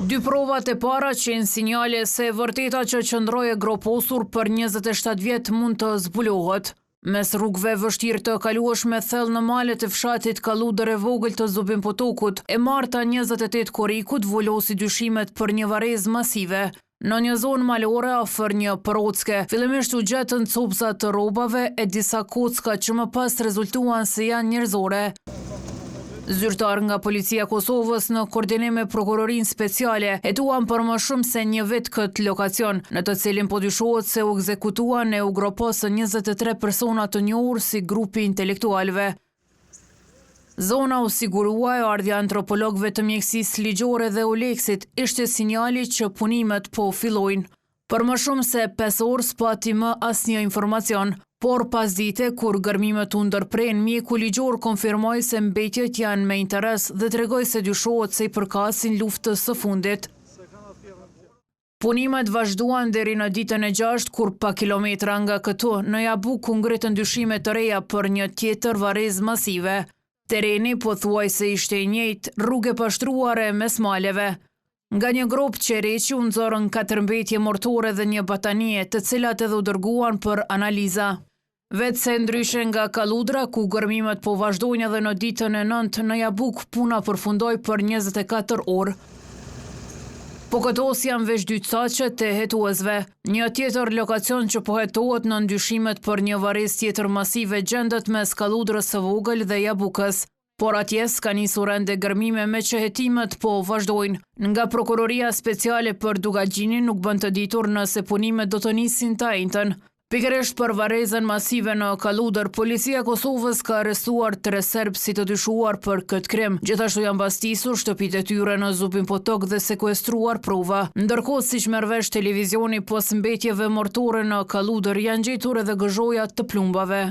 Dy provat e para qenë sinjale se vërteta që qëndroje groposur për 27 vjet mund të zbulohet. Mes rrugëve vështirë të kalueshme thellë në malet e fshatit Kalludër e vogël të Zubin-Potokut, e marta 28 korrikut vulosi dyshimet për një varrezë masive. Në një zonë malore afër një porocke, fillimisht u gjetën copëza të rrobave e disa kocka që më pas rezultuan se janë njerëzore. Zyrtar nga Policia e Kosovës në koordinim me Prokurorinë Speciale hetuan për më shumë se një vit këtë lokacion, në të cilin po dyshohet se u ekzekutuan e u groposën 23 persona të njohur si grupi intelektualëve. Zona u sigurua e ardhja antropologëve të mjekësisë ligjore dhe Uleksit ishte sinjali që punimet po fillojnë. Për më shumë se 5 orë s'pati më asnjë informacion, por pas dite kur gërmimet u ndërprejnë, mjeku ligjor konfirmoi se mbetjet janë me interes dhe tregoi se dyshohet se i përkasin luftës së fundit. Punimet vazhduan deri në ditën e 6 kur pa kilometra nga këtu në Jabuk u ngritën dyshime të reja për një tjetër varrezë masive. Tereni pothuajse ishte i njëjtë, rrugë pashtruare mes maleve. Nga një grop qereqi u nxorën 4 mbetje mortore dhe një batanie, të cilat edhe u dërguan për analiza. Vetëse ndryshe nga Kalludra, ku gërmimet po vazhdojnë edhe në ditën e 9 në Jabuk, puna përfundoi për 24 orë. Po këtos janë veç dy caqet e hetuesve. Një tjetër lokacion që po hetohet në ndyshimet për një varrezë tjetër masive gjendet mes Kalludrës së vogël dhe Jabukës. Por atje s'ka nisur ende gërmime me që hetimet po vazhdojnë. Nga Prokuroria Speciale për Dugagjinin nuk bën të ditur nëse punimet do të nisin të njëjtën. Pikërisht për varrezën masive në Kalludër, Policia e Kosovës ka arrestuar 3 serbë si të dyshuar për këtë krim. Gjithashtu janë mbastisur shtëpitë e tyre në Zubin-Potok dhe sekuestruar prova. Ndërkohë, siç merr vesh televizioni, pas mbetjeve mortore në Kalludër janë gjetur edhe gëzhoja të plumbave.